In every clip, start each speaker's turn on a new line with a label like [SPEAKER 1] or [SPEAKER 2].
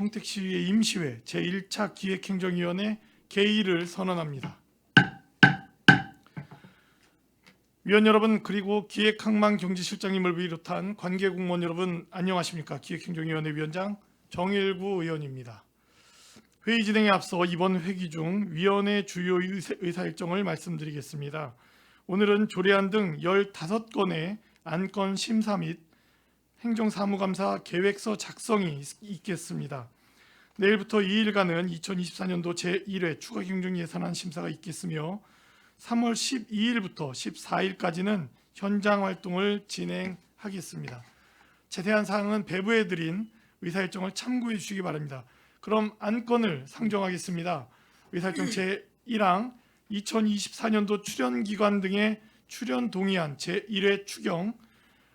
[SPEAKER 1] 평택시의회 임시회 제1차 기획행정위원회 개의를 선언합니다. 위원 여러분 그리고 기획항만경제실장님을 비롯한 관계공무원 여러분 안녕하십니까? 기획행정위원회 위원장 정일구 의원입니다. 회의 진행에 앞서 이번 회기 중 위원회 주요 의사일정을 말씀드리겠습니다. 오늘은 조례안 등 15건의 안건 심사 및 행정사무감사 계획서 작성이 있겠습니다. 내일부터 2일간은 2024년도 제1회 추가경정예산안 심사가 있겠으며 3월 12일부터 14일까지는 현장 활동을 진행하겠습니다. 자세한 사항은 배부해드린 의사일정을 참고해 주시기 바랍니다. 그럼 안건을 상정하겠습니다. 의사일정 제1항 2024년도 출연기관 등의 출연 동의안 제1회 추경,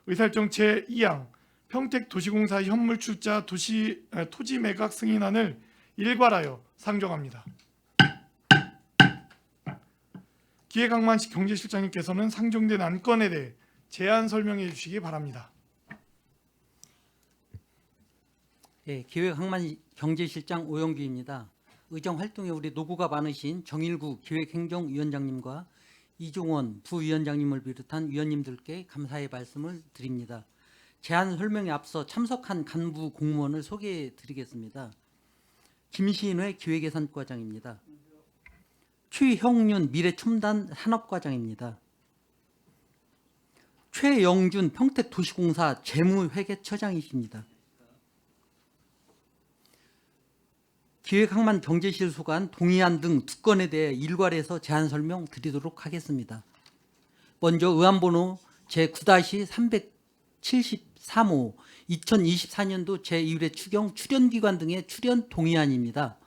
[SPEAKER 1] 의사일정 제2항 평택도시공사 현물출자 토지 매각 승인안을 일괄하여 상정합니다. 기획항만식 경제실장님께서는 상정된 안건에 대해 제안 설명해 주시기 바랍니다.
[SPEAKER 2] 예, 기획항만경제실장 오영규입니다. 의정 활동에 우리 노고가 많으신 정일구 기획행정위원장님과 이종원 부위원장님을 비롯한 위원님들께 감사의 말씀을 드립니다. 제안 설명에 앞서 참석한 간부 공무원을 소개해 드리겠습니다. 김신회 기획예산과장입니다. 최형윤 미래첨단 산업과장입니다. 최영준 평택도시공사 재무회계처장이십니다. 기획항만 경제실 소관 동의안 등 2건에 대해 일괄해서 제안 설명 드리도록 하겠습니다. 먼저 의안번호 제9-373호 2024년도 제1회 추경 출연기관 등의 출연 동의안입니다.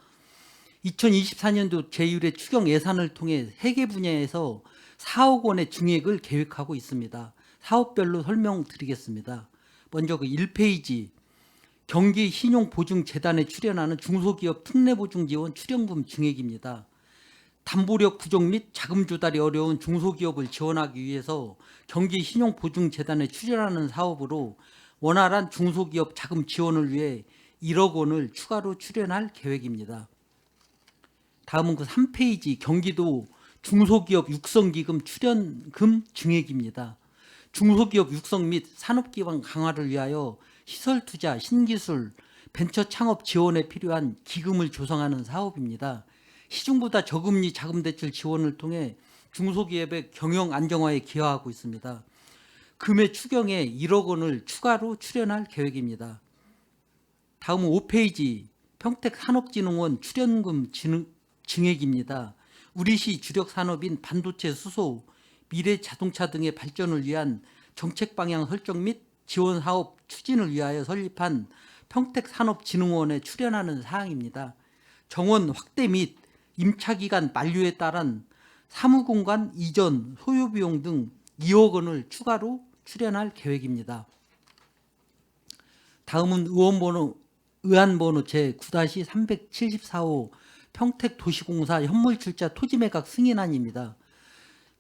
[SPEAKER 2] 2024년도 제1회 추경 예산을 통해 3개 분야에서 4억 원의 증액을 계획하고 있습니다. 사업별로 설명드리겠습니다. 먼저 그 1페이지 경기신용보증재단에 출연하는 중소기업 특례보증지원 출연금 증액입니다. 담보력 부족 및 자금 조달이 어려운 중소기업을 지원하기 위해서 경기신용보증재단에 출연하는 사업으로 원활한 중소기업 자금 지원을 위해 1억 원을 추가로 출연할 계획입니다. 다음은 그 3페이지 경기도 중소기업 육성기금 출연금 증액입니다. 중소기업 육성 및 산업기반 강화를 위하여 시설투자, 신기술, 벤처 창업 지원에 필요한 기금을 조성하는 사업입니다. 시중보다 저금리 자금대출 지원을 통해 중소기업의 경영 안정화에 기여하고 있습니다. 금액 추경에 1억 원을 추가로 출연할 계획입니다. 다음은 5페이지 평택산업진흥원 출연금 증액입니다. 우리시 주력 산업인 반도체 수소, 미래자동차 등의 발전을 위한 정책 방향 설정 및 지원 사업 추진을 위하여 설립한 평택산업진흥원에 출연하는 사항입니다. 정원 확대 및 임차기간 만료에 따른 사무공간 이전 소요비용 등 2억 원을 추가로 출연할 계획입니다. 다음은 의안번호 제9-374호 평택도시공사 현물출자 토지매각 승인안입니다.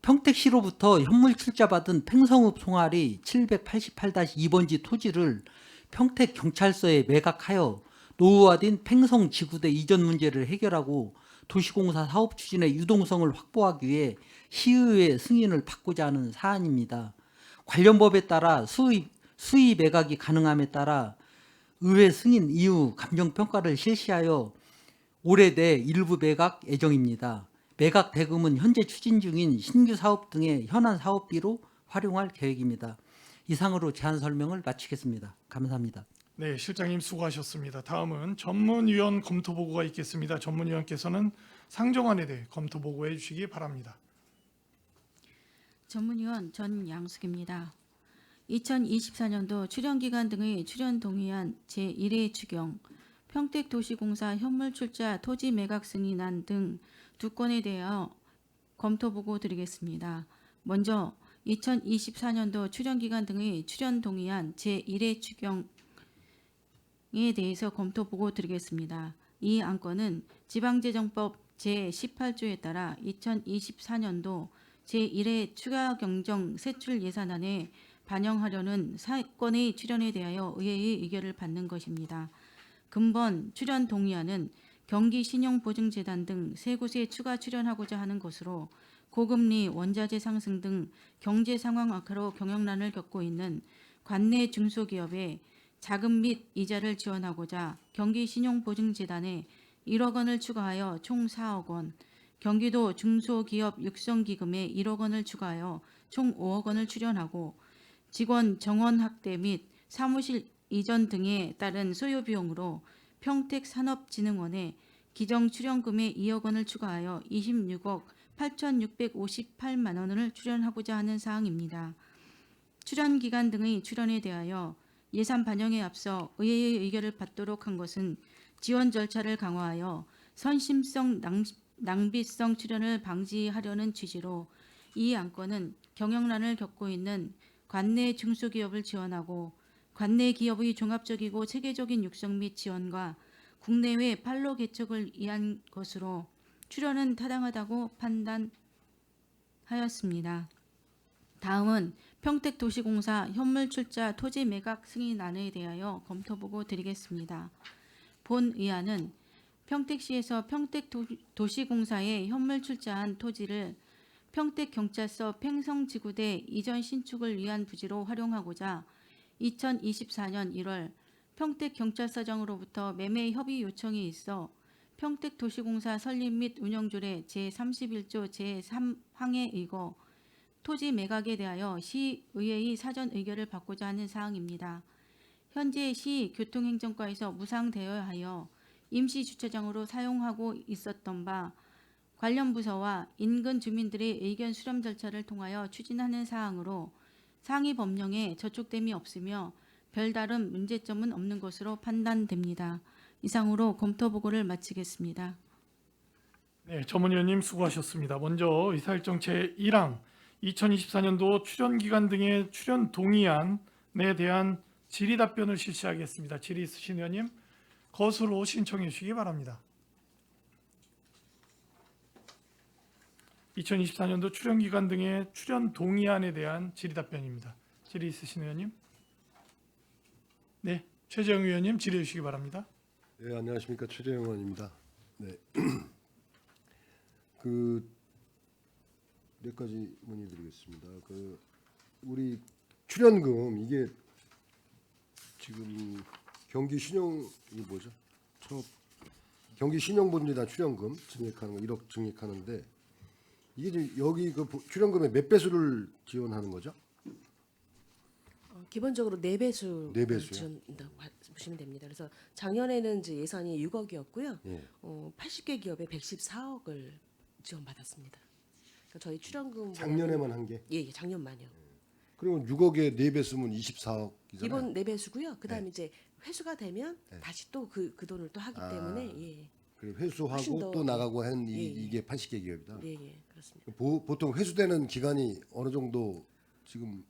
[SPEAKER 2] 평택시로부터 현물출자받은 팽성읍 송아리 788-2번지 토지를 평택경찰서에 매각하여 노후화된 팽성지구대 이전 문제를 해결하고 도시공사 사업 추진의 유동성을 확보하기 위해 시의회 승인을 받고자 하는 사안입니다. 관련 법에 따라 수의 매각이 가능함에 따라 의회 승인 이후 감정평가를 실시하여 올해 내 일부 매각 예정입니다. 매각 대금은 현재 추진 중인 신규 사업 등의 현안 사업비로 활용할 계획입니다. 이상으로 제안 설명을 마치겠습니다. 감사합니다.
[SPEAKER 1] 네, 실장님 수고하셨습니다. 다음은 전문위원 검토 보고가 있겠습니다. 전문위원께서는 상정안에 대해 검토 보고해 주시기 바랍니다.
[SPEAKER 3] 전문위원 전양숙입니다. 2024년도 출연기관 등의 출연 동의안 제1회 추경, 평택도시공사 현물출자 토지 매각 승인안 등 2건에 대하여 검토 보고 드리겠습니다. 먼저 2024년도 출연기관 등의 출연 동의안 제1회 추경에 대해서 검토 보고 드리겠습니다. 이 안건은 지방재정법 제18조에 따라 2024년도 제1회 추가경정 세출 예산안에 반영하려는 사건의 출연에 대하여 의회의 의결을 받는 것입니다. 근본 출연 동의안은 경기신용보증재단 등 세 곳에 추가 출연하고자 하는 것으로 고금리, 원자재 상승 등 경제 상황 악화로 경영난을 겪고 있는 관내 중소기업에 자금 및 이자를 지원하고자 경기신용보증재단에 1억 원을 추가하여 총 4억 원, 경기도 중소기업 육성기금에 1억 원을 추가하여 총 5억 원을 출연하고 직원 정원 확대 및 사무실 이전 등에 따른 소요 비용으로 평택산업진흥원에 기정 출연금에 2억 원을 추가하여 26억 8,658만 원을 출연하고자 하는 사항입니다. 출연 기간 등의 출연에 대하여 예산 반영에 앞서 의회의 의결을 받도록 한 것은 지원 절차를 강화하여 선심성 낭비성 출연을 방지하려는 취지로 이 안건은 경영난을 겪고 있는 관내 중소기업을 지원하고 관내 기업의 종합적이고 체계적인 육성 및 지원과 국내외 판로 개척을 위한 것으로 출연은 타당하다고 판단하였습니다. 다음은 평택도시공사 현물출자 토지 매각 승인안에 대하여 검토보고 드리겠습니다. 본 의안은 평택시에서 평택도시공사에 현물출자한 토지를 평택경찰서 팽성지구대 이전 신축을 위한 부지로 활용하고자 2024년 1월 평택경찰서장으로부터 매매 협의 요청이 있어 평택도시공사 설립 및 운영조례 제31조 제3항에 의거 토지 매각에 대하여 시의회의 사전 의결을 받고자 하는 사항입니다. 현재 시 교통행정과에서 무상되어야 하여 임시주차장으로 사용하고 있었던 바 관련 부서와 인근 주민들의 의견 수렴 절차를 통하여 추진하는 사항으로 상위 법령에 저촉됨이 없으며 별다른 문제점은 없는 것으로 판단됩니다. 이상으로 검토보고를 마치겠습니다.
[SPEAKER 1] 네, 전문위원님 수고하셨습니다. 먼저 의사일정 제1항 2024년도 출연기간 등의 출연 동의안에 대한 질의답변을 실시하겠습니다. 질의 있으신 의원님 거수로 신청해 주시기 바랍니다. 2024년도 출연기간 등의 출연 동의안에 대한 질의답변입니다. 질의 있으신 의원님? 네, 최재형 의원님 질의해 주시기 바랍니다.
[SPEAKER 4] 네, 안녕하십니까. 최재형 의원입니다. 네. 몇 가지 문의드리겠습니다. 우리 출연금 이게 지금 경기 신용 이게 뭐죠? 경기 신용보증재단 출연금 증액하는 거 1억 증액하는데 이게 지금 여기 출연금의 몇 배수를 지원하는 거죠?
[SPEAKER 5] 기본적으로 4배수
[SPEAKER 4] 네 배수요?
[SPEAKER 5] 지원한다고 보시면 됩니다. 그래서 작년에는 이제 예산이 6억이었고요.
[SPEAKER 4] 예.
[SPEAKER 5] 80개 기업에 114억을 지원받았습니다. 그러니까 저희 출연금
[SPEAKER 4] 작년에만 한 게.
[SPEAKER 5] 예, 작년만요.
[SPEAKER 4] 그리고 6억에 4배수면 24억이잖아요.
[SPEAKER 5] 기본 4배수고요. 그다음에 이제 회수가 되면 다시 또 그 돈을 또 하기 때문에 예.
[SPEAKER 4] 그리고
[SPEAKER 5] 훨씬
[SPEAKER 4] 회수하고
[SPEAKER 5] 더-
[SPEAKER 4] 또 나가고 한
[SPEAKER 5] 예, 예.
[SPEAKER 4] 이게 80개 기업이다.
[SPEAKER 5] 예, 예. 그렇습니다.
[SPEAKER 4] 보통 회수되는 기간이 어느 정도 지금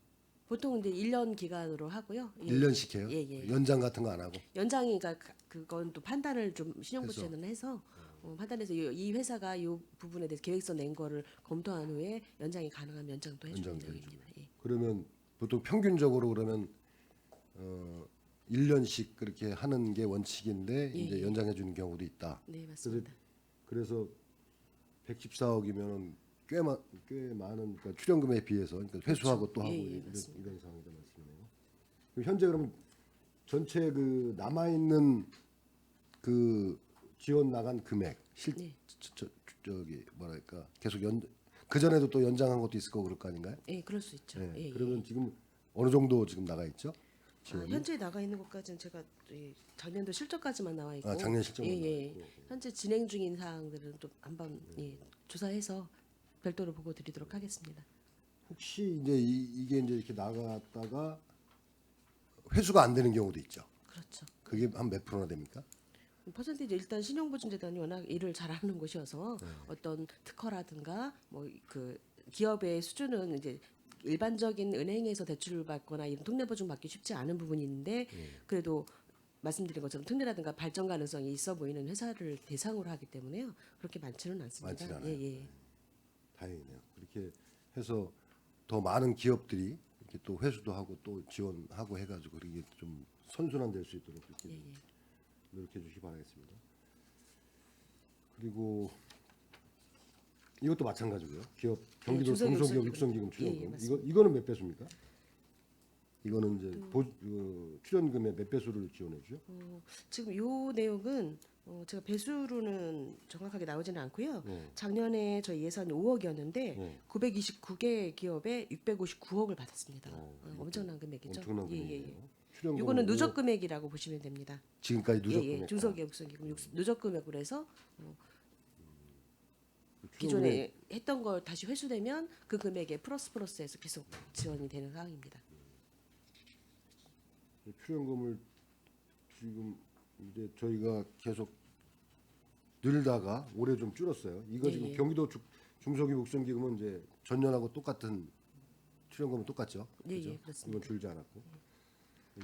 [SPEAKER 5] 보통 이제 1년 기간으로 하고요. 예.
[SPEAKER 4] 1년씩 해요?
[SPEAKER 5] 예, 예.
[SPEAKER 4] 연장 같은 거 안 하고?
[SPEAKER 5] 연장이 그러니까 그건 또 판단을 좀 신용부처는 해서 판단해서 이 회사가 이 부분에 대해서 계획서 낸 거를 검토한 후에 연장이 가능하면 연장도 해주는
[SPEAKER 4] 연장도
[SPEAKER 5] 내용입니다. 예.
[SPEAKER 4] 그러면 보통 평균적으로 그러면 1년씩 그렇게 하는 게 원칙인데
[SPEAKER 5] 예,
[SPEAKER 4] 이제
[SPEAKER 5] 예.
[SPEAKER 4] 연장해 주는 경우도 있다.
[SPEAKER 5] 네, 맞습니다.
[SPEAKER 4] 그래서 114억이면은 꽤 많은 그러니까 출연금에 비해서 그러니까 회수하고 또 하고
[SPEAKER 5] 예, 예,
[SPEAKER 4] 이런
[SPEAKER 5] 맞습니다.
[SPEAKER 4] 상황이다 말씀이네요. 그럼 현재 그러면 전체 남아 있는 지원 나간 금액
[SPEAKER 5] 네.
[SPEAKER 4] 저기 뭐랄까 계속 그 전에도 또 연장한 것도 있을 거고 그럴 거 아닌가요?
[SPEAKER 5] 예, 그럴 수 있죠.
[SPEAKER 4] 네.
[SPEAKER 5] 예, 예.
[SPEAKER 4] 그러면 지금 어느 정도 지금 나가 있죠? 지원이?
[SPEAKER 5] 현재 나가 있는 것까지는 제가 작년도 실적까지만 나와 있고,
[SPEAKER 4] 작년 실적만 나와
[SPEAKER 5] 예,
[SPEAKER 4] 있고.
[SPEAKER 5] 현재 진행 중인 사항들은 또 한번 조사해서 별도로 보고 드리도록 하겠습니다.
[SPEAKER 4] 혹시 이제 이게 이제 이렇게 나갔다가 회수가 안 되는 경우도 있죠.
[SPEAKER 5] 그렇죠.
[SPEAKER 4] 그게 한 몇 프로나 됩니까?
[SPEAKER 5] 퍼센테이지 일단 신용보증재단이 워낙 일을 잘하는 곳이어서 어떤 특허라든가 뭐 그 기업의 수준은 이제 일반적인 은행에서 대출을 받거나 이런 특례보증 받기 쉽지 않은 부분이 있는데 그래도 말씀드린 것처럼 특례라든가 발전 가능성이 있어 보이는 회사를 대상으로 하기 때문에요. 그렇게 많지는 않습니다.
[SPEAKER 4] 많지는 않아요.
[SPEAKER 5] 예, 예.
[SPEAKER 4] 다행이네요. 그렇게 해서 더 많은 기업들이 이렇게 또 회수도 하고 또 지원하고 해가지고 그게 좀 선순환 될 수 있도록 그렇게
[SPEAKER 5] 예, 예.
[SPEAKER 4] 노력해 주시기 바라겠습니다. 그리고 이것도 마찬가지고요. 기업 경기도
[SPEAKER 5] 중소기업
[SPEAKER 4] 중소기업
[SPEAKER 5] 육성기금.
[SPEAKER 4] 육성기금 출연금
[SPEAKER 5] 예, 맞습니다.
[SPEAKER 4] 이거는 몇 배수입니까? 이거는 이제 출연금의 몇 배수를 지원해 주죠?
[SPEAKER 5] 지금 요 내용은 제가 배수로는 정확하게 나오지는 않고요.
[SPEAKER 4] 네.
[SPEAKER 5] 작년에 저희 예산이 5억이었는데
[SPEAKER 4] 네.
[SPEAKER 5] 929개 기업에 659억을 받았습니다.
[SPEAKER 4] 이것도
[SPEAKER 5] 엄청난 금액이죠.
[SPEAKER 4] 엄청난
[SPEAKER 5] 예, 예,
[SPEAKER 4] 금액이에요.
[SPEAKER 5] 예.
[SPEAKER 4] 출연금
[SPEAKER 5] 이거는 누적 금액이라고 보시면 됩니다.
[SPEAKER 4] 지금까지 누적
[SPEAKER 5] 예, 예.
[SPEAKER 4] 금액
[SPEAKER 5] 중소기업 육성기금 누적 금액으로 해서
[SPEAKER 4] 출연금의
[SPEAKER 5] 기존에 했던 걸 다시 회수되면 그 금액에 플러스해서 계속 지원이 되는 상황입니다.
[SPEAKER 4] 출연금을 지금 이제 저희가 계속 늘다가 올해 좀 줄었어요. 이거
[SPEAKER 5] 예,
[SPEAKER 4] 지금
[SPEAKER 5] 예.
[SPEAKER 4] 경기도 중소기업 육성기금은 이제 전년하고 똑같은 출연금은 똑같죠.
[SPEAKER 5] 예,
[SPEAKER 4] 그죠?
[SPEAKER 5] 예, 그렇습니다.
[SPEAKER 4] 이건 줄지 않았고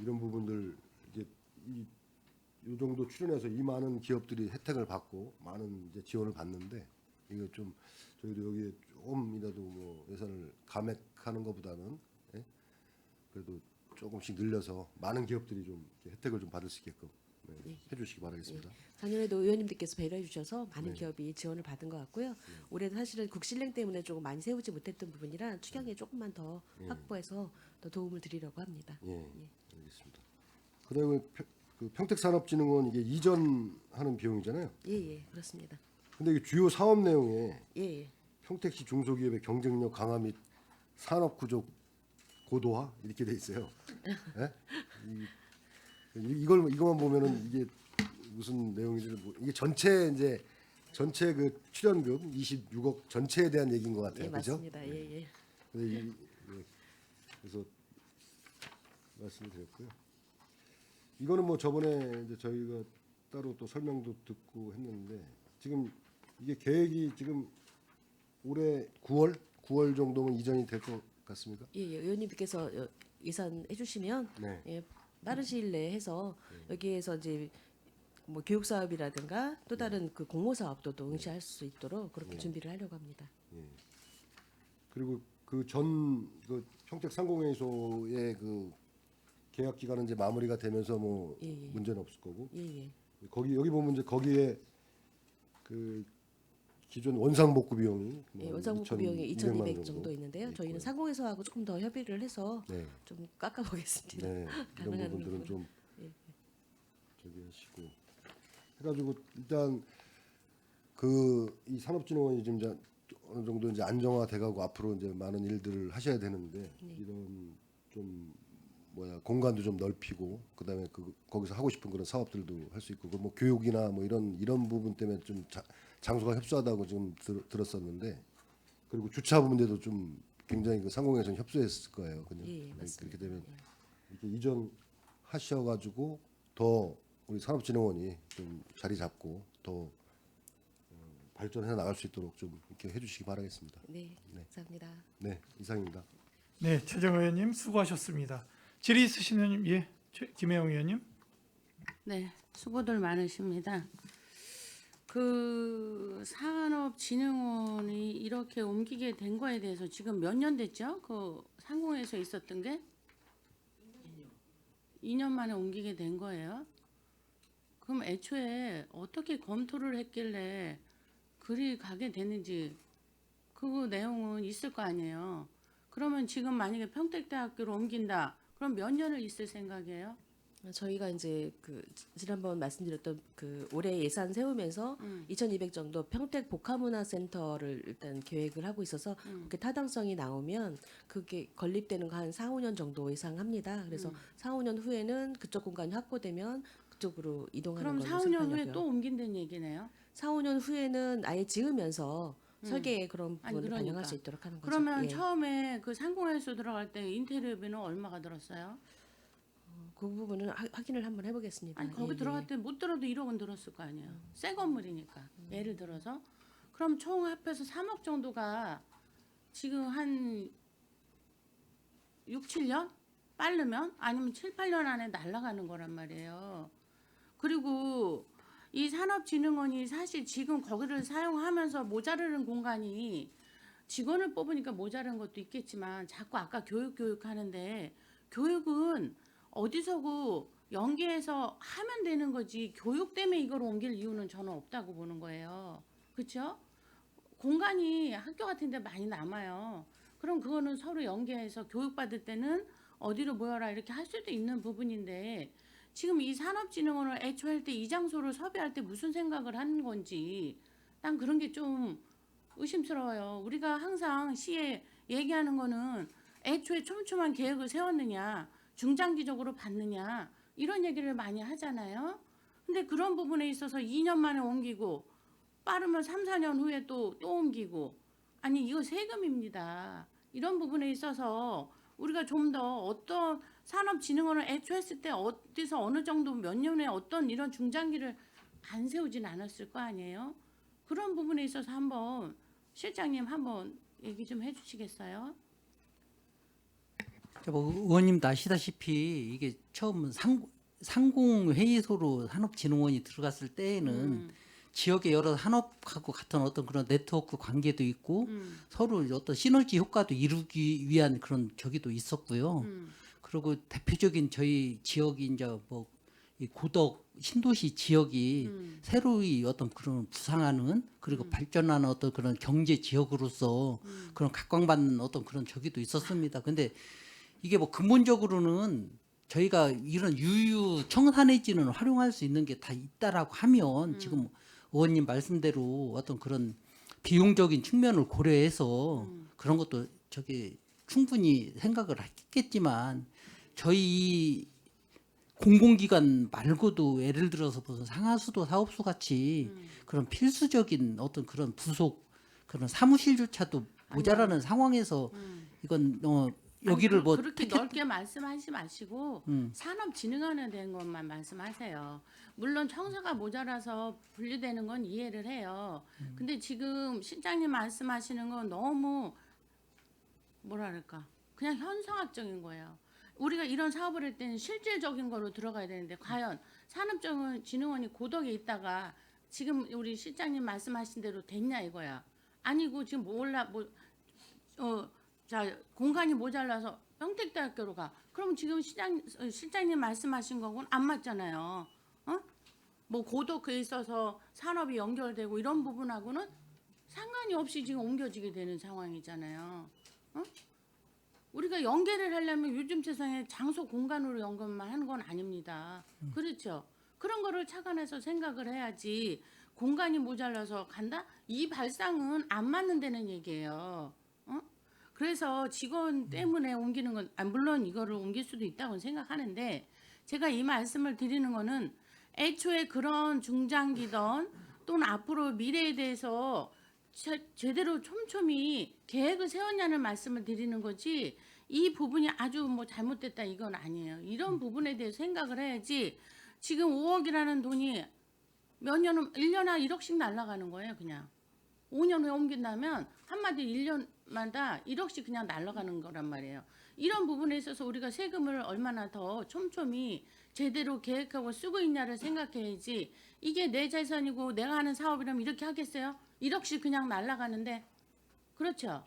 [SPEAKER 4] 이런 부분들 이제 이 정도 출연해서 이 많은 기업들이 혜택을 받고 많은 이제 지원을 받는데 이거 좀 저희도 여기에 조금이라도 뭐 예산을 감액하는 것보다는 예? 그래도 조금씩 늘려서 많은 기업들이 좀 이렇게 혜택을 좀 받을 수 있게끔 해주시기 바라겠습니다.
[SPEAKER 5] 작년에도 의원님들께서 배려해 주셔서 많은
[SPEAKER 4] 네.
[SPEAKER 5] 기업이 지원을 받은 것 같고요. 올해도 사실은 국실령 때문에 조금 많이 세우지 못했던 부분이라 추경에 조금만 더 확보해서 더 도움을 드리려고 합니다.
[SPEAKER 4] 예, 알겠습니다. 그다음에 그 평택산업진흥원 이게 이전하는 비용이잖아요.
[SPEAKER 5] 예, 예, 그렇습니다.
[SPEAKER 4] 근데 이게 주요 사업 내용에
[SPEAKER 5] 예, 예.
[SPEAKER 4] 평택시 중소기업의 경쟁력 강화 및 산업 구조 고도화 이렇게 돼 있어요. 예? 이것만 보면은 이게 무슨 내용인지를 이게 전체 그 출연금 26억 전체에 대한 얘기인 것 같아요.
[SPEAKER 5] 예,
[SPEAKER 4] 그죠?
[SPEAKER 5] 맞습니다. 예, 예.
[SPEAKER 4] 그래서 말씀을 드렸고요. 이거는 뭐 저번에 이제 저희가 따로 또 설명도 듣고 했는데 지금 이게 계획이 지금 올해 9월 정도면 이전이 될 것 같습니까?
[SPEAKER 5] 예, 예. 의원님께서 예산해 주시면
[SPEAKER 4] 네.
[SPEAKER 5] 예, 빠른 시일 내에 해서 여기에서 이제 뭐 교육 사업이라든가 또 다른 그 공모 사업도 또 응시할 수 있도록 그렇게 준비를 하려고 합니다.
[SPEAKER 4] 그리고 그 평택 상공회의소의 그 계약 기간은 이제 마무리가 되면서 뭐
[SPEAKER 5] 예, 예.
[SPEAKER 4] 문제는 없을 거고
[SPEAKER 5] 예, 예.
[SPEAKER 4] 여기 보면 이제 거기에 그 기존 원상 복구 비용이 뭐
[SPEAKER 5] 예, 원상복구
[SPEAKER 4] 2,200만
[SPEAKER 5] 비용이
[SPEAKER 4] 원
[SPEAKER 5] 2,200 정도 있는데요. 저희는 상공회사하고 조금 더 협의를 해서
[SPEAKER 4] 네.
[SPEAKER 5] 좀 깎아보겠습니다.
[SPEAKER 4] 네, 이런
[SPEAKER 5] 가능한
[SPEAKER 4] 부분들은
[SPEAKER 5] 부분은.
[SPEAKER 4] 좀
[SPEAKER 5] 예.
[SPEAKER 4] 저기 하시고 해가지고 일단 이 산업진흥원이 지금 이제 어느 정도 이제 안정화돼가고 앞으로 이제 많은 일들을 하셔야 되는데 이런 좀 공간도 좀 넓히고 그다음에 거기서 하고 싶은 그런 사업들도 할 수 있고 뭐 교육이나 뭐 이런 부분 때문에 좀 장소가 협소하다고 지금 들었었는데 그리고 주차 부분에도 좀 굉장히 그 상공에서는 협소했을 거예요. 그냥
[SPEAKER 5] 예, 맞습니다.
[SPEAKER 4] 그렇게 되면 이렇게 이전하셔가지고 더 우리 산업진흥원이 좀 자리 잡고 더 발전해 나갈 수 있도록 좀 이렇게 해주시기 바라겠습니다.
[SPEAKER 5] 네, 감사합니다.
[SPEAKER 4] 네, 이상입니다.
[SPEAKER 1] 네, 최정 의원님 수고하셨습니다. 질의 있으신 의원님, 예, 김혜영 의원님.
[SPEAKER 6] 네, 수고들 많으십니다. 그 산업진흥원이 이렇게 옮기게 된 거에 대해서 지금 몇 년 됐죠? 그 상공에서 있었던 게 2년 만에 옮기게 된 거예요. 그럼 애초에 어떻게 검토를 했길래 그리 가게 됐는지 그 내용은 있을 거 아니에요. 그러면 지금 만약에 평택대학교로 옮긴다. 그럼 몇 년을 있을 생각이에요?
[SPEAKER 5] 저희가 이제 그 지난번 말씀드렸던 그 올해 예산 세우면서 2,200 정도 평택 복합문화센터를 일단 계획을 하고 있어서 그렇게 타당성이 나오면 그게 건립되는 거 한 4, 5년 정도 예상합니다. 그래서 4, 5년 후에는 그쪽 공간이 확보되면 그쪽으로 이동하는
[SPEAKER 6] 그럼
[SPEAKER 5] 걸로
[SPEAKER 6] 4, 5년
[SPEAKER 5] 생각하고요.
[SPEAKER 6] 후에 또 옮긴다는 얘기네요.
[SPEAKER 5] 4, 5년 후에는 아예 지으면서 설계에 그런
[SPEAKER 6] 아니,
[SPEAKER 5] 부분을 반영할
[SPEAKER 6] 그러니까.
[SPEAKER 5] 수 있도록 하는 거죠.
[SPEAKER 6] 그러면
[SPEAKER 5] 예.
[SPEAKER 6] 처음에 그 상공회수 들어갈 때 인테리어비는 얼마가 들었어요?
[SPEAKER 5] 그 부분은 확인을 한번 해보겠습니다.
[SPEAKER 6] 아니 거기
[SPEAKER 5] 예,
[SPEAKER 6] 들어갈
[SPEAKER 5] 예.
[SPEAKER 6] 때 못 들어도 1억은 들었을 거 아니에요. 새 건물이니까. 예를 들어서 그럼 총 합해서 3억 정도가 지금 한 6, 7년? 빠르면 아니면 7, 8년 안에 날아가는 거란 말이에요. 그리고 이 산업진흥원이 사실 지금 거기를 사용하면서 모자르는 공간이 직원을 뽑으니까 모자란 것도 있겠지만 자꾸 아까 교육 하는데 교육은 어디서고 연계해서 하면 되는 거지 교육 때문에 이걸 옮길 이유는 저는 없다고 보는 거예요. 그렇죠? 공간이 학교 같은 데 많이 남아요. 그럼 그거는 서로 연계해서 교육받을 때는 어디로 모여라 이렇게 할 수도 있는 부분인데 지금 이 산업진흥원을 애초에 할 때 이 장소를 섭외할 때 무슨 생각을 하는 건지 난 그런 게 좀 의심스러워요. 우리가 항상 시에 얘기하는 거는 애초에 촘촘한 계획을 세웠느냐 중장기적으로 봤느냐 이런 얘기를 많이 하잖아요. 근데 그런 부분에 있어서 2년 만에 옮기고 빠르면 3, 4년 후에 또 옮기고 아니 이거 세금입니다. 이런 부분에 있어서 우리가 좀 더 어떤 산업진흥원을 애초에 했을 때 어디서 어느 정도 몇 년에 어떤 이런 중장기를 안 세우진 않았을 거 아니에요. 그런 부분에 있어서 한번 실장님 한번 얘기 좀 해주시겠어요?
[SPEAKER 2] 뭐 의원님도 아시다시피 이게 처음 상공회의소로 산업진흥원이 들어갔을 때에는 지역의 여러 산업하고 같은 어떤 그런 네트워크 관계도 있고 서로 어떤 시너지 효과도 이루기 위한 그런 저기도 있었고요. 그리고 대표적인 저희 지역이 이제 뭐 이 고덕 신도시 지역이 새로이 어떤 그런 부상하는 그리고 발전하는 어떤 그런 경제 지역으로서 그런 각광받는 어떤 그런 저기도 있었습니다. 근데 이게 뭐 근본적으로는 저희가 이런 유유 청산해지는 활용할 수 있는 게 다 있다라고 하면 지금 의원님 말씀대로 어떤 그런 비용적인 측면을 고려해서 그런 것도 저기 충분히 생각을 했겠지만 저희 공공기관 말고도 예를 들어서 무슨 상하수도 사업소 같이 그런 필수적인 어떤 그런 부속 그런 사무실조차도 모자라는 상황에서 이건 여기를
[SPEAKER 6] 아니,
[SPEAKER 2] 뭐
[SPEAKER 6] 그렇게 넓게 말씀하지 마시고 산업진흥원에 대한 것만 말씀하세요. 물론 청사가 모자라서 분리되는 건 이해를 해요. 근데 지금 실장님 말씀하시는 건 너무 뭐랄까 그냥 현상학적인 거예요. 우리가 이런 사업을 할 때는 실질적인 거로 들어가야 되는데 과연 산업진흥원이 고덕에 있다가 지금 우리 실장님 말씀하신 대로 됐냐 이거야. 아니고 지금 자 공간이 모자라서 평택대학교로 가. 그럼 지금 실장님 말씀하신 거고는 안 맞잖아요. 뭐 고덕에 있어서 산업이 연결되고 이런 부분하고는 상관이 없이 지금 옮겨지게 되는 상황이잖아요. 우리가 연계를 하려면 요즘 세상에 장소 공간으로 연결만 하는 건 아닙니다. 그렇죠? 그런 거를 착안해서 생각을 해야지 공간이 모자라서 간다? 이 발상은 안 맞는 데는 얘기예요. 그래서 직원 때문에 옮기는 건 물론 이거를 옮길 수도 있다고 생각하는데 제가 이 말씀을 드리는 거는 애초에 그런 중장기던 또는 앞으로 미래에 대해서 제대로 촘촘히 계획을 세웠냐는 말씀을 드리는 거지 이 부분이 아주 뭐 잘못됐다 이건 아니에요. 이런 부분에 대해서 생각을 해야지 지금 5억이라는 돈이 몇 년은 1년에 1억씩 날아가는 거예요. 그냥 5년 후에 옮긴다면 한마디 1년마다 1억씩 그냥 날아가는 거란 말이에요. 이런 부분에 있어서 우리가 세금을 얼마나 더 촘촘히 제대로 계획하고 쓰고 있냐를 생각해야지 이게 내 재산이고 내가 하는 사업이라면 이렇게 하겠어요? 1억씩 그냥 날아가는데 그렇죠?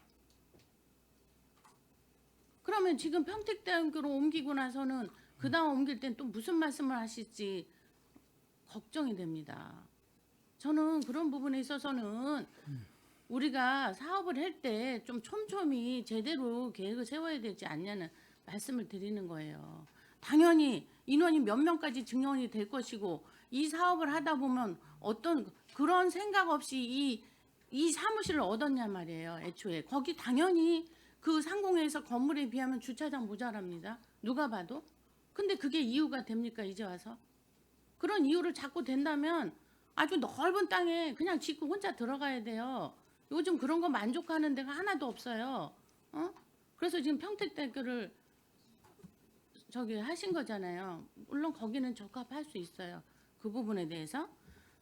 [SPEAKER 6] 그러면 지금 평택대학교로 옮기고 나서는 그 다음 옮길 땐 또 무슨 말씀을 하실지 걱정이 됩니다. 저는 그런 부분에 있어서는 우리가 사업을 할 때 좀 촘촘히 제대로 계획을 세워야 되지 않냐는 말씀을 드리는 거예요. 당연히 인원이 몇 명까지 증원이 될 것이고 이 사업을 하다 보면 어떤 그런 생각 없이 이 사무실을 얻었냐 말이에요. 애초에 거기 당연히 그 상공회에서 건물에 비하면 주차장 모자랍니다. 누가 봐도. 근데 그게 이유가 됩니까 이제 와서? 그런 이유를 자꾸 된다면 아주 넓은 땅에 그냥 짓고 혼자 들어가야 돼요. 요즘 그런 거 만족하는 데가 하나도 없어요. 그래서 지금 평택대교를 저기 하신 거잖아요. 물론 거기는 적합할 수 있어요. 그 부분에 대해서.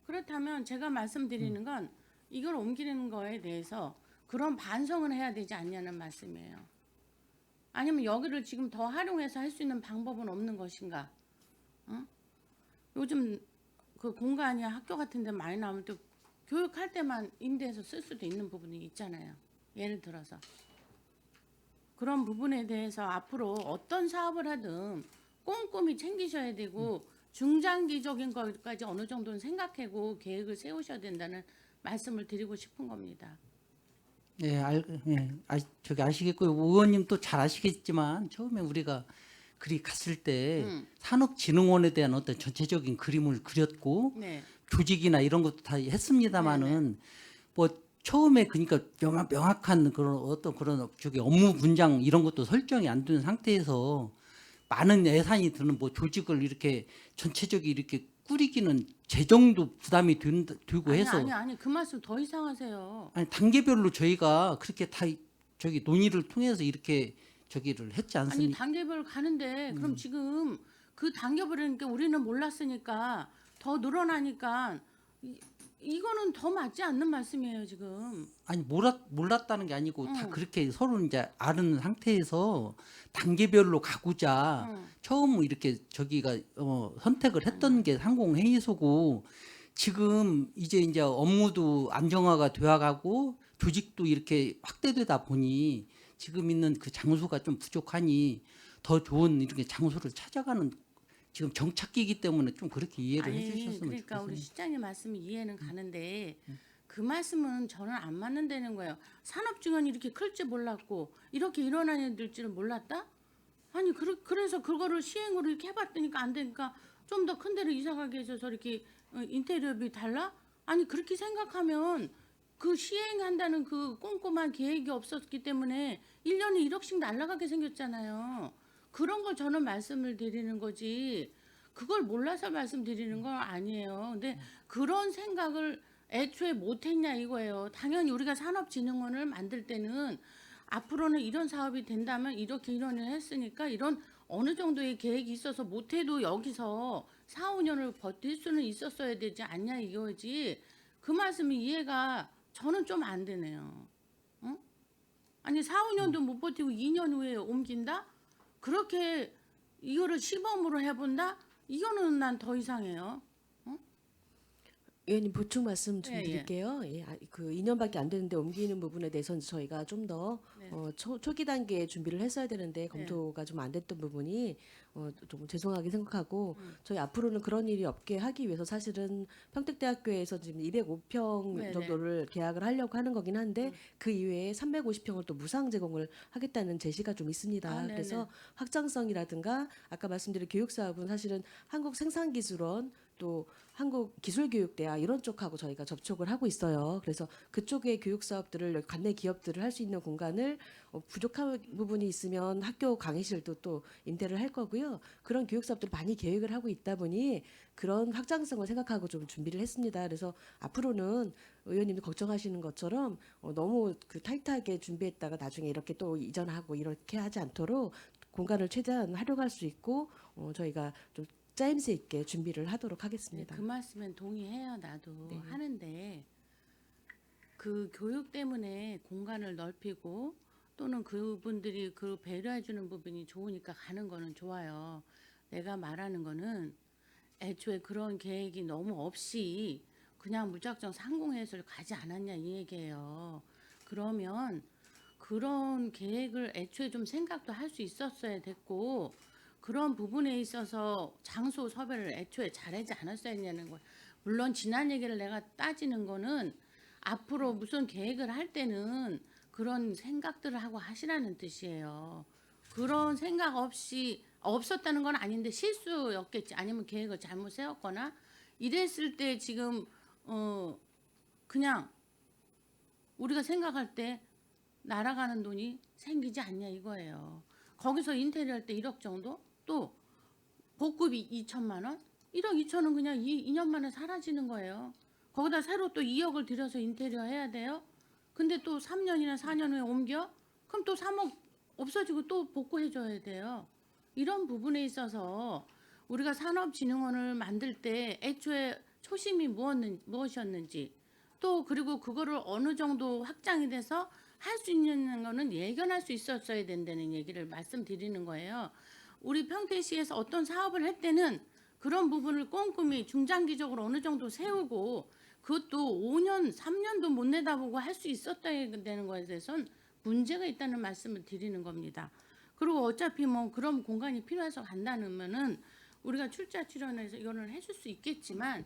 [SPEAKER 6] 그렇다면 제가 말씀드리는 건 이걸 옮기는 거에 대해서 그런 반성을 해야 되지 않냐는 말씀이에요. 아니면 여기를 지금 더 활용해서 할 수 있는 방법은 없는 것인가? 요즘 그 공간이 학교 같은 데 많이 나오면 또 교육할 때만 임대해서 쓸 수도 있는 부분이 있잖아요. 예를 들어서. 그런 부분에 대해서 앞으로 어떤 사업을 하든 꼼꼼히 챙기셔야 되고 중장기적인 것까지 어느 정도는 생각하고 계획을 세우셔야 된다는 말씀을 드리고 싶은 겁니다.
[SPEAKER 2] 저기 아시겠고요. 의원님도 잘 아시겠지만 처음에 우리가 그리 갔을 때 산업진흥원에 대한 어떤 전체적인 그림을 그렸고
[SPEAKER 6] 네.
[SPEAKER 2] 조직이나 이런 것도 다 했습니다마는 뭐 처음에 그러니까 명확한 그런 어떤 그런 저기 업무 분장 이런 것도 설정이 안 된 상태에서 많은 예산이 드는 뭐 조직을 이렇게 전체적이 이렇게 꾸리기는 재정도 부담이 들고 해서
[SPEAKER 6] 아니 그 말씀 더 이상하세요.
[SPEAKER 2] 아니 단계별로 저희가 그렇게 다 저기 논의를 통해서 이렇게 저기를 했지
[SPEAKER 6] 아니
[SPEAKER 2] 않습니까?
[SPEAKER 6] 단계별 가는데 그럼 지금 그 단계별이니까 우리는 몰랐으니까 더 늘어나니까 이거는 더 맞지 않는 말씀이에요 지금.
[SPEAKER 2] 아니 몰랐다는 게 아니고 다
[SPEAKER 6] 응.
[SPEAKER 2] 그렇게 서로 이제 아는 상태에서 단계별로 가고자
[SPEAKER 6] 응.
[SPEAKER 2] 처음 이렇게 저기가 선택을 했던 게 상공회의소고 지금 이제 업무도 안정화가 되어가고 조직도 이렇게 확대되다 보니 지금 있는 그 장소가 좀 부족하니 더 좋은 이렇게 장소를 찾아가는 지금 정착기이기 때문에 좀 그렇게 이해를 해주셨으면
[SPEAKER 6] 그러니까
[SPEAKER 2] 좋겠어요.
[SPEAKER 6] 우리 실장님 말씀이 이해는 가는데 그 말씀은 저는 안 맞는다는 거예요. 산업증언이 이렇게 클 줄 몰랐고 이렇게 일어나야 될 줄은 몰랐다? 아니 그래서 그거를 시행으로 이렇게 해봤더니까 안 되니까 좀 더 큰 데로 이사 가게 해줘서 이렇게 인테리어비 달라? 아니 그렇게 생각하면 그 시행한다는 그 꼼꼼한 계획이 없었기 때문에 1년에 1억씩 날아가게 생겼잖아요. 그런 걸 저는 말씀을 드리는 거지 그걸 몰라서 말씀드리는 건 아니에요. 근데 그런 생각을 애초에 못했냐 이거예요. 당연히 우리가 산업진흥원을 만들 때는 앞으로는 이런 사업이 된다면 이렇게 이런 일을 했으니까 이런 어느 정도의 계획이 있어서 못해도 여기서 4, 5년을 버틸 수는 있었어야 되지 않냐 이거지. 그 말씀이 이해가 저는 좀 안 되네요. 응? 아니 4, 5년도 못 버티고 2년 후에 옮긴다? 그렇게 이거를 시범으로 해본다? 이거는 난 더 이상해요.
[SPEAKER 5] 의원님 보충 말씀 좀
[SPEAKER 6] 예, 예.
[SPEAKER 5] 드릴게요. 그 2년밖에 안 되는데 옮기는 부분에 대해서는 저희가 좀 더
[SPEAKER 6] 네.
[SPEAKER 5] 초기 단계에 준비를 했어야 되는데 검토가 좀 안 됐던 부분이 좀 죄송하게 생각하고 저희 앞으로는 그런 일이 없게 하기 위해서 사실은 평택대학교에서 지금 205평
[SPEAKER 6] 네,
[SPEAKER 5] 정도를 계약을 하려고 하는 거긴 한데 그 이외에 350평을 또 무상 제공을 하겠다는 제시가 좀 있습니다.
[SPEAKER 6] 아, 네네.
[SPEAKER 5] 그래서 확장성이라든가 아까 말씀드린 교육 사업은 사실은 한국생산기술원 또 한국기술교육대학 이런 쪽하고 저희가 접촉을 하고 있어요. 그래서 그쪽의 교육 사업들을 관내 기업들을 할 수 있는 공간을 부족한 부분이 있으면 학교 강의실도 또 임대를 할 거고요. 그런 교육 사업들 많이 계획을 하고 있다 보니 그런 확장성을 생각하고 좀 준비를 했습니다. 그래서 앞으로는 의원님도 걱정하시는 것처럼 너무 그 타이트하게 준비했다가 나중에 이렇게 또 이전하고 이렇게 하지 않도록 공간을 최대한 활용할 수 있고 저희가 좀 짜임새 있게 준비를 하도록 하겠습니다.
[SPEAKER 6] 그 말씀엔 동의해요. 나도
[SPEAKER 5] 네.
[SPEAKER 6] 하는데 그 교육 때문에 공간을 넓히고 또는 그분들이 그 배려해 주는 부분이 좋으니까 가는 거는 좋아요. 내가 말하는 거는 애초에 그런 계획이 너무 없이 그냥 무작정 상공회의소를 가지 않았냐 이 얘기예요. 그러면 그런 계획을 애초에 좀 생각도 할 수 있었어야 됐고 그런 부분에 있어서 장소 섭외를 애초에 잘하지 않았어야 했냐는 거예요. 물론 지난 얘기를 내가 따지는 거는 앞으로 무슨 계획을 할 때는 그런 생각들을 하고 하시라는 뜻이에요. 그런 생각 없이 없었다는 건 아닌데 실수였겠지. 아니면 계획을 잘못 세웠거나 이랬을 때 지금 그냥 우리가 생각할 때 날아가는 돈이 생기지 않냐 이거예요. 거기서 인테리어 할 때 1억 정도? 또 복급이 2천만 원? 1억 2천은 그냥 2년 만에 사라지는 거예요. 거기다 새로 또 2억을 들여서 인테리어 해야 돼요. 근데 또 3년이나 4년 후에 옮겨? 그럼 또 3억 없어지고 또 복구해줘야 돼요. 이런 부분에 있어서 우리가 산업진흥원을 만들 때 애초에 초심이 무엇이었는지 또 그리고 그거를 어느 정도 확장이 돼서 할 수 있는 거는 예견할 수 있었어야 된다는 얘기를 말씀드리는 거예요. 우리 평택시에서 어떤 사업을 할 때는 그런 부분을 꼼꼼히 중장기적으로 어느 정도 세우고 그것도 5년, 3년도 못 내다보고 할 수 있었다야 되는 거에 대해서는 문제가 있다는 말씀을 드리는 겁니다. 그리고 어차피 뭐 그런 공간이 필요해서 간다면은 우리가 출자 출연해서 이거는 해줄 수 있겠지만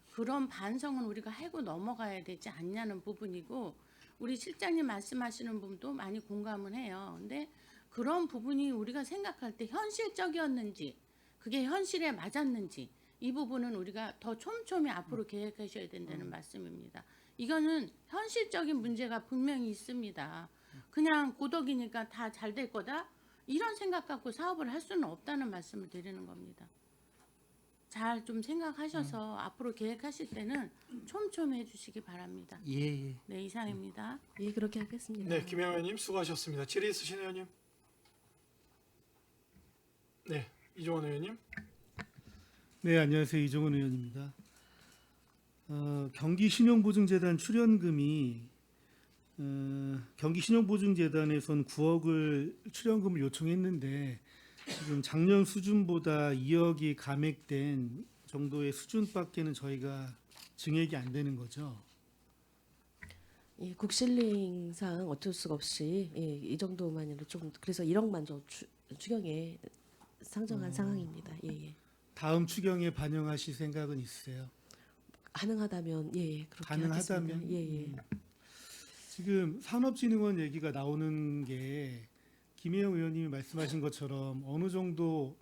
[SPEAKER 6] 그런 반성은 우리가 하고 넘어가야 되지 않냐는 부분이고 우리 실장님 말씀하시는 부분도 많이 공감을 해요. 근데 그런 부분이 우리가 생각할 때 현실적이었는지 그게 현실에 맞았는지 이 부분은 우리가 더 촘촘히 앞으로 계획하셔야 된다는 말씀입니다. 이거는 현실적인 문제가 분명히 있습니다. 그냥 고덕이니까 다 잘 될 거다 이런 생각 갖고 사업을 할 수는 없다는 말씀을 드리는 겁니다. 잘 좀 생각하셔서 앞으로 계획하실 때는 촘촘히 해주시기 바랍니다.
[SPEAKER 2] 예, 예.
[SPEAKER 6] 네, 이상입니다.
[SPEAKER 5] 예, 그렇게 하겠습니다.
[SPEAKER 1] 네, 김영 의원님 수고하셨습니다. 질의 있으신 의원님? 네, 이종원 의원님.
[SPEAKER 7] 네, 안녕하세요. 이종원 의원입니다. 경기신용보증재단 출연금이 경기신용보증재단에선 9억을 출연금을 요청했는데 지금 작년 수준보다 2억이 감액된 정도의 수준밖에는 저희가 증액이 안 되는 거죠.
[SPEAKER 5] 예, 국실링상 어쩔 수가 없이 예, 이 정도만으로 좀 그래서 1억만 좀 추경에 상정한 상황입니다. 예, 예.
[SPEAKER 7] 다음 추경에 반영하실 생각은 있으세요?
[SPEAKER 5] 가능하다면 예, 예 그렇게
[SPEAKER 7] 가능하다면?
[SPEAKER 5] 하겠습니다. 예, 예.
[SPEAKER 7] 지금 산업진흥원 얘기가 나오는 게 김혜영 의원님이 말씀하신 것처럼 어느 정도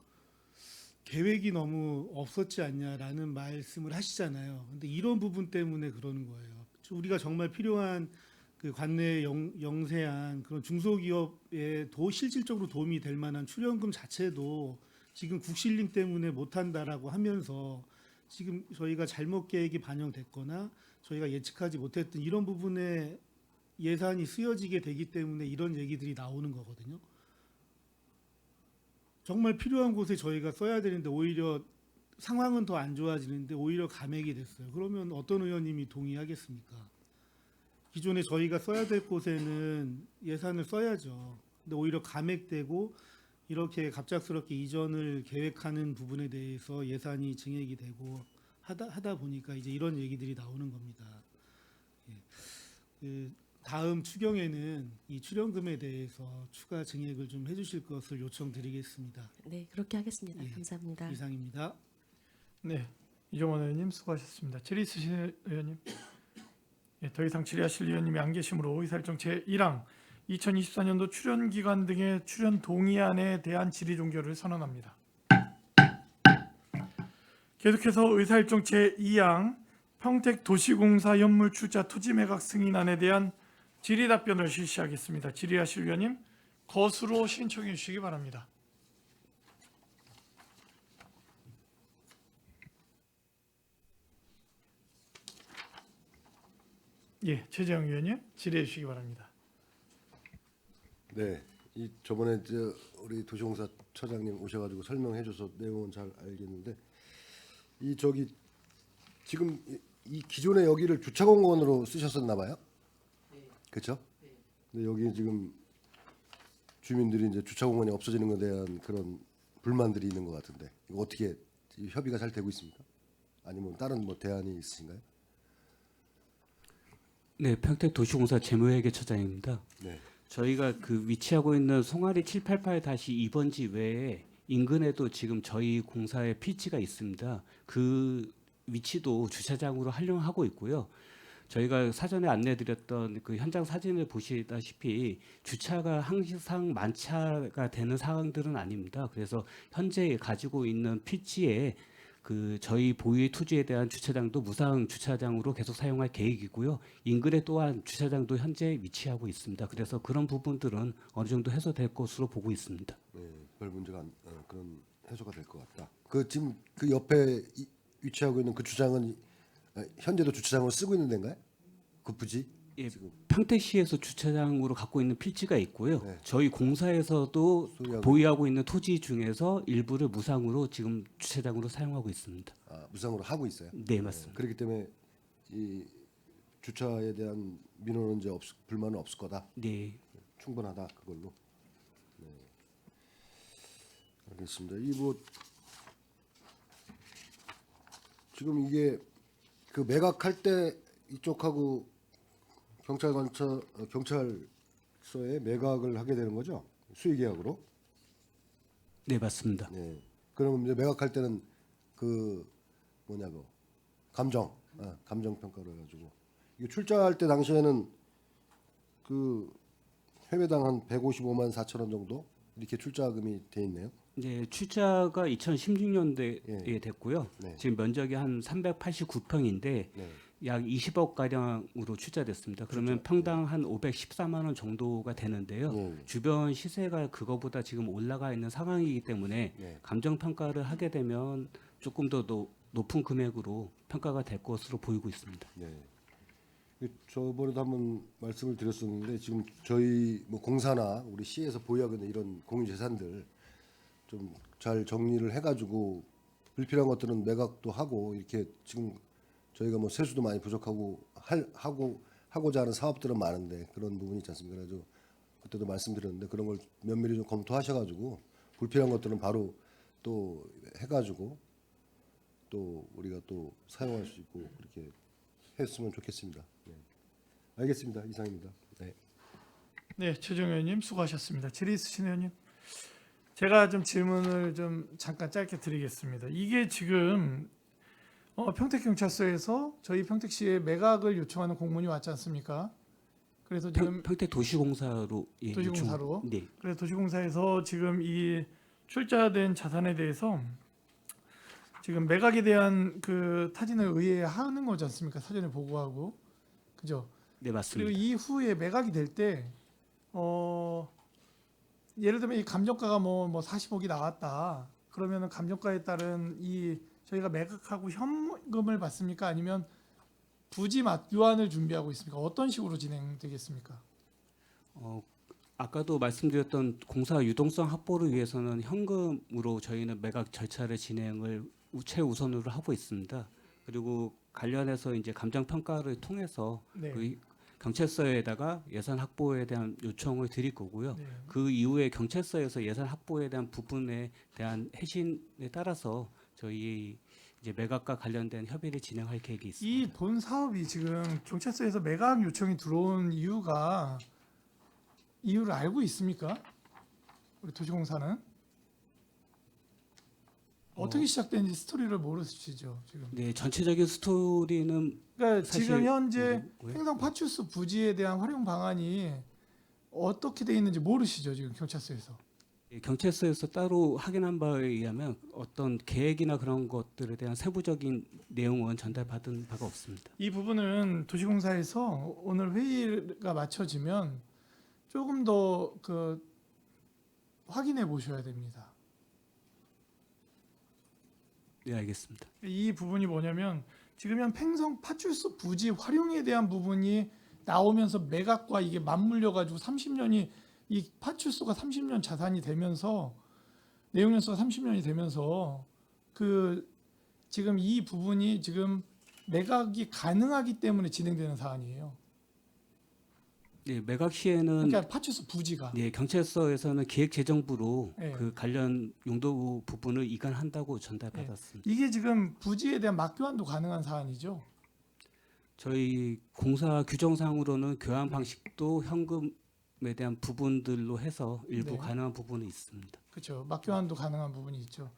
[SPEAKER 7] 계획이 너무 없었지 않냐라는 말씀을 하시잖아요. 근데 이런 부분 때문에 그러는 거예요. 우리가 정말 필요한 그 관내 영세한 그런 중소기업에 실질적으로 도움이 될 만한 출연금 자체도 지금 국실링 때문에 못한다라고 하면서 지금 저희가 잘못 계획이 반영됐거나 저희가 예측하지 못했던 이런 부분에 예산이 쓰여지게 되기 때문에 이런 얘기들이 나오는 거거든요. 정말 필요한 곳에 저희가 써야 되는데 오히려 상황은 더 안 좋아지는데 오히려 감액이 됐어요. 그러면 어떤 의원님이 동의하겠습니까? 기존에 저희가 써야 될 곳에는 예산을 써야죠. 근데 오히려 감액되고 이렇게 갑작스럽게 이전을 계획하는 부분에 대해서 예산이 증액이 되고 하다 보니까 이제 이런 얘기들이 나오는 겁니다. 예. 그 다음 추경에는 이 출연금에 대해서 추가 증액을 좀 해주실 것을 요청드리겠습니다.
[SPEAKER 5] 네, 그렇게 하겠습니다.
[SPEAKER 7] 예,
[SPEAKER 5] 감사합니다.
[SPEAKER 7] 이상입니다.
[SPEAKER 1] 네, 이종원 의원님 수고하셨습니다. 질의 있으신 의원님? 예, 더 이상 질의하실 의원님이 안 계시므로 의사일정 제1항 2024년도 출연기간 등의 출연 동의안에 대한 질의 종결을 선언합니다. 계속해서 의사일정 제2항 평택도시공사 연물출자 토지매각 승인안에 대한 질의 답변을 실시하겠습니다. 질의하실 의원님 거수로 신청해 주시기 바랍니다. 예, 최재형 의원님 질의해 주시기 바랍니다.
[SPEAKER 4] 네, 이 저번에 우리 도시공사 처장님 오셔가지고 설명해줘서 내용은 잘 알겠는데 이 지금 이 기존에 여기를 주차공원으로 쓰셨었나 봐요. 그렇죠? 근데 여기 지금 주민들이 이제 주차공원이 없어지는 것에 대한 그런 불만들이 있는 것 같은데 이거 어떻게 협의가 잘 되고 있습니까? 아니면 다른 뭐 대안이 있으신가요?
[SPEAKER 8] 네, 평택도시공사 재무회계처장입니다.
[SPEAKER 4] 네.
[SPEAKER 8] 저희가 그 위치하고 있는 송아리 788-2번지 외에 인근에도 지금 저희 공사의 필지가 있습니다. 그 위치도 주차장으로 활용하고 있고요. 저희가 사전에 안내드렸던 그 현장 사진을 보시다시피 주차가 항상 만차가 되는 상황들은 아닙니다. 그래서 현재 가지고 있는 필지에 그 저희 보유의 토지에 대한 주차장도 무상 주차장으로 계속 사용할 계획이고요. 인근에 또한 주차장도 현재 위치하고 있습니다. 그래서 그런 부분들은 어느 정도 해소될 것으로 보고 있습니다.
[SPEAKER 4] 네, 별 문제가 그런 해소가 될 것 같다. 그 지금 그 옆에 위치하고 있는 그 주장은 현재도 주차장으로 쓰고 있는 데인가요? 그 부지?
[SPEAKER 8] 예,
[SPEAKER 4] 지금
[SPEAKER 8] 평택시에서 주차장으로 갖고 있는 필지가 있고요.
[SPEAKER 4] 네.
[SPEAKER 8] 저희 공사에서도
[SPEAKER 4] 소유하고
[SPEAKER 8] 보유하고 있는 토지 중에서 일부를 무상으로 지금 주차장으로 사용하고 있습니다.
[SPEAKER 4] 무상으로 하고 있어요.
[SPEAKER 8] 네, 맞습니다.
[SPEAKER 4] 그렇기 때문에 이 주차에 대한 민원은 이제 불만은 없을 거다.
[SPEAKER 8] 네.
[SPEAKER 4] 충분하다 그걸로. 네. 알겠습니다. 이 뭐 지금 이게 그 매각할 때 이쪽하고 경찰서에 매각을 하게 되는 거죠? 수의계약으로.
[SPEAKER 8] 네, 맞습니다.
[SPEAKER 4] 네. 그럼 이제 매각할 때는 그 뭐냐고 감정 평가를 해가지고 이게 출자할 때 당시에는 그 회배당 한 155만 4천 원 정도 이렇게 출자금이 돼 있네요.
[SPEAKER 8] 이제 출자가 2016년도에
[SPEAKER 4] 예.
[SPEAKER 8] 됐고요.
[SPEAKER 4] 네.
[SPEAKER 8] 지금 면적이 한 389평인데
[SPEAKER 4] 네.
[SPEAKER 8] 약 20억 가량으로 출자됐습니다. 그러면 평당 한 514만 원 정도가 되는데요.
[SPEAKER 4] 예.
[SPEAKER 8] 주변 시세가 그거보다 지금 올라가 있는 상황이기 때문에
[SPEAKER 4] 네.
[SPEAKER 8] 감정 평가를 하게 되면 조금 더 높은 금액으로 평가가 될 것으로 보이고 있습니다.
[SPEAKER 4] 네. 저번에도 한번 말씀을 드렸었는데 지금 저희 뭐 공사나 우리 시에서 보유하고 있는 이런 공유재산들 좀 잘 정리를 해가지고 불필요한 것들은 매각도 하고 이렇게 지금 저희가 뭐 세수도 많이 부족하고 하고자 하는 사업들은 많은데 그런 부분이 있지 않습니까? 그래서 그때도 말씀드렸는데 그런 걸 면밀히 좀 검토하셔가지고 불필요한 것들은 바로 또 해가지고 또 우리가 또 사용할 수 있고 그렇게 했으면 좋겠습니다. 네. 알겠습니다. 이상입니다. 네.
[SPEAKER 1] 네, 최종 의원님 수고하셨습니다. 질의 있으신 의원님? 제가 좀 질문을 좀 잠깐 짧게 드리겠습니다. 이게 지금 평택경찰서에서 저희 평택시에 매각을 요청하는 공문이 왔지 않습니까? 그래서 지금
[SPEAKER 8] 평택 도시공사로
[SPEAKER 1] 도시공사로?
[SPEAKER 8] 네.
[SPEAKER 1] 그래서 도시공사에서 지금 이 출자된 자산에 대해서 지금 매각에 대한 그 타진을 의뢰하는 거지 않습니까? 사전에 보고하고, 그죠?
[SPEAKER 8] 네, 맞습니다.
[SPEAKER 1] 그리고 이후에 매각이 될 때 예를 들면 이 감정가가 뭐 40억이 나왔다. 그러면은 감정가에 따른 이 저희가 매각하고 현금을 받습니까? 아니면 부지 맞교환을 준비하고 있습니까? 어떤 식으로 진행되겠습니까?
[SPEAKER 8] 아까도 말씀드렸던 공사 유동성 확보를 위해서는 현금으로 저희는 매각 절차를 진행을 최우선으로 하고 있습니다. 그리고 관련해서 이제 감정 평가를 통해서
[SPEAKER 1] 네.
[SPEAKER 8] 그 경찰서에다가 예산 확보에 대한 요청을 드릴 거고요.
[SPEAKER 1] 네.
[SPEAKER 8] 그 이후에 경찰서에서 예산 확보에 대한 부분에 대한 해신에 따라서 저희 이제 매각과 관련된 협의를 진행할 계획이 있습니다.
[SPEAKER 1] 이 본 사업이 지금 경찰서에서 매각 요청이 들어온 이유를 알고 있습니까? 우리 도시공사는 어떻게 시작된지 스토리를 모르시죠 지금.
[SPEAKER 8] 네, 전체적인 스토리는
[SPEAKER 1] 그러니까
[SPEAKER 8] 사실
[SPEAKER 1] 지금 현재
[SPEAKER 8] 모르고요.
[SPEAKER 1] 행성 파출소 부지에 대한 활용 방안이 어떻게 돼 있는지 모르시죠 지금 경찰서에서.
[SPEAKER 8] 경찰서에서 따로 확인한 바에 의하면 어떤 계획이나 그런 것들에 대한 세부적인 내용은 전달받은 바가 없습니다.
[SPEAKER 1] 이 부분은 도시공사에서 오늘 회의가 마쳐지면 조금 더 그 확인해 보셔야 됩니다.
[SPEAKER 8] 네, 알겠습니다.
[SPEAKER 1] 이 부분이 뭐냐면 지금 현 팽성 파출소 부지 활용에 대한 부분이 나오면서 매각과 이게 맞물려 가지고 30년이 이 파출소가 30년 자산이 되면서 내용 연수가 30년이 되면서 그 지금 이 부분이 지금 매각이 가능하기 때문에 진행되는 사안이에요.
[SPEAKER 8] 네, 매각 시에는
[SPEAKER 1] 그러니까 파출소 부지가
[SPEAKER 8] 네, 경찰서에서는 기획재정부로
[SPEAKER 1] 네.
[SPEAKER 8] 그 관련 용도 부분을 이관한다고 전달받았습니다.
[SPEAKER 1] 이게 지금 부지에 대한 맞교환도 가능한 사안이죠.
[SPEAKER 8] 저희 공사 규정상으로는 교환 방식도 현금에 대한 부분들로 해서 일부
[SPEAKER 1] 네.
[SPEAKER 8] 가능한 부분이 있습니다.
[SPEAKER 1] 그렇죠. 맞교환도 가능한 부분이 있죠.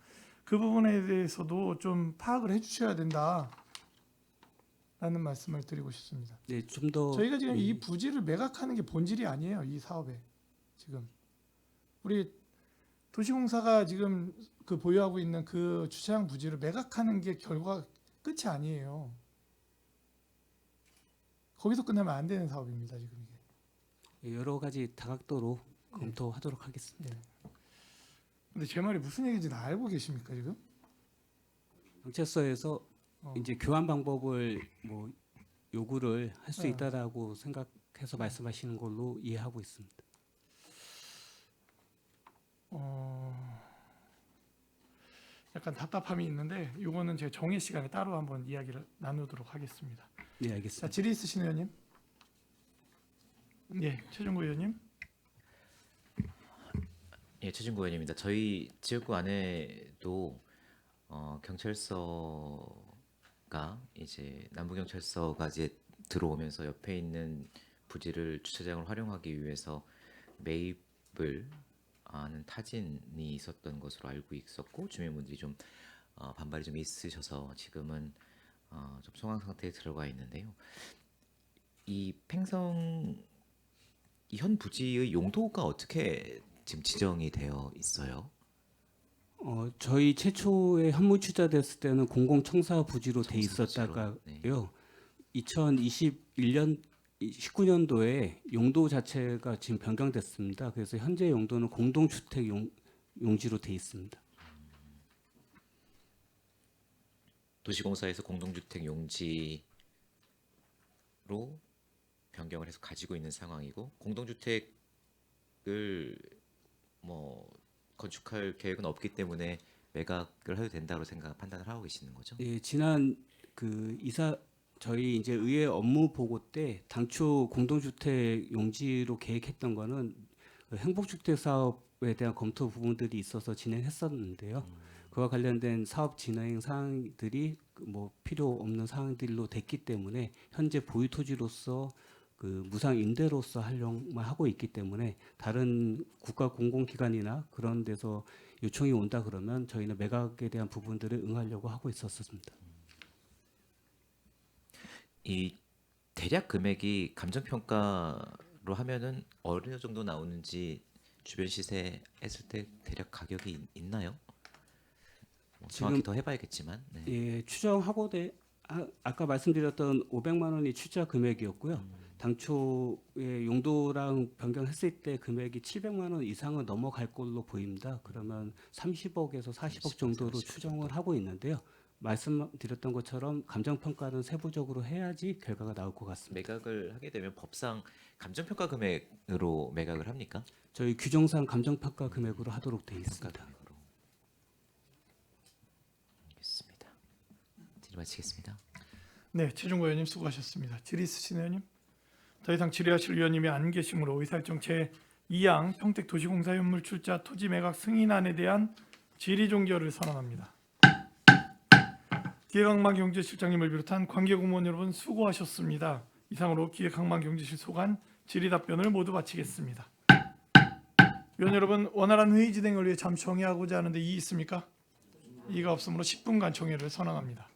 [SPEAKER 1] 그 부분에 대해서도 좀 파악을 해주셔야 된다라는 말씀을 드리고 싶습니다.
[SPEAKER 8] 네, 좀 더
[SPEAKER 1] 저희가 지금 이 부지를 매각하는 게 본질이 아니에요. 이 사업에 지금 우리 도시공사가 지금 그 보유하고 있는 그 주차장 부지를 매각하는 게 결과 끝이 아니에요. 거기서 끝나면 안 되는 사업입니다. 지금 이게.
[SPEAKER 8] 여러 가지 다각도로 검토하도록 하겠습니다.
[SPEAKER 1] 근데 제 말이 무슨 얘기인지 다 알고 계십니까 지금?
[SPEAKER 8] 경찰서에서 이제 교환 방법을 뭐 요구를 할 수 있다라고 생각해서 말씀하시는 걸로 이해하고 있습니다.
[SPEAKER 1] 약간 답답함이 있는데 이거는 제 정해 시간에 따로 한번 이야기를 나누도록 하겠습니다.
[SPEAKER 8] 네,
[SPEAKER 1] 자,
[SPEAKER 8] 알겠습니다.
[SPEAKER 1] 질의 있으신 의원님? 예, 최종구 의원님.
[SPEAKER 9] 예, 최진구 의원입니다. 저희 지역구 안에도 경찰서가 이제 남부경찰서가 이제 들어오면서 옆에 있는 부지를 주차장을 활용하기 위해서 매입을 않은 타진이 있었던 것으로 알고 있었고 주민분들이 좀 반발이 좀 있으셔서 지금은 좀 소강 상태에 들어가 있는데요. 이 팽성 이 현 부지의 용도가 어떻게 지금 지정이 되어 있어요?
[SPEAKER 8] 저희 최초에 현무 취자됐을 때는 공공청사 부지로 돼
[SPEAKER 9] 청사 부지로,
[SPEAKER 8] 있었다가요. 2021년 19년도에 용도 자체가 지금 변경됐습니다. 그래서 현재 용도는 공동주택 용지로 돼 있습니다.
[SPEAKER 9] 도시공사에서 공동주택 용지로 변경을 해서 가지고 있는 상황이고 공동주택을 뭐 건축할 계획은 없기 때문에 매각을 해도 된다고 판단을 하고 계시는 거죠?
[SPEAKER 8] 예, 지난 저희 이제 의회 업무 보고 때 당초 공동주택 용지로 계획했던 거는 그 행복주택 사업에 대한 검토 부분들이 있어서 진행했었는데요. 그와 관련된 사업 진행 사항들이 뭐 필요 없는 사항들로 됐기 때문에 현재 보유 토지로서 그 무상 임대로서 활용만 하고 있기 때문에 다른 국가 공공기관이나 그런 데서 요청이 온다 그러면 저희는 매각에 대한 부분들을 응하려고 하고 있었습니다.
[SPEAKER 9] 이 대략 금액이 감정평가로 하면은 어느 정도 나오는지 주변 시세 했을 때 대략 가격이 있나요? 뭐 정확히
[SPEAKER 8] 지금-
[SPEAKER 9] 더 해봐야겠지만 네.
[SPEAKER 8] 예, 추정하고 아까 말씀드렸던 500만 원이 출자 금액이었고요. 당초에 용도랑 변경했을 때 금액이 700만 원 이상은 넘어갈 걸로 보입니다. 그러면 30억에서 40억 정도로
[SPEAKER 9] 40억
[SPEAKER 8] 추정을 하고 있는데요. 말씀드렸던 것처럼 감정평가는 세부적으로 해야지 결과가 나올 것 같습니다.
[SPEAKER 9] 매각을 하게 되면 법상 감정평가 금액으로 매각을 합니까?
[SPEAKER 8] 저희 규정상 감정평가 금액으로 하도록 되어
[SPEAKER 9] 평가
[SPEAKER 8] 있습니다.
[SPEAKER 9] 금액으로. 알겠습니다. 질의 마치겠습니다.
[SPEAKER 1] 네, 최종구 의원님 수고하셨습니다. 질의 있으신 의원님? 더 이상 질의하실 의원님이 안 계시므로 의사일정 제2항 평택도시공사 현물 출자 토지 매각 승인안에 대한 질의 종결을 선언합니다. 기획항만경제실장님을 비롯한 관계공무원 여러분 수고하셨습니다. 이상으로 기획항만경제실 소관 질의 답변을 모두 마치겠습니다. 위원 여러분, 원활한 회의 진행을 위해 잠시 정회하고자 하는데 이의 있습니까? 이의가 없으므로 10분간 정회를 선언합니다.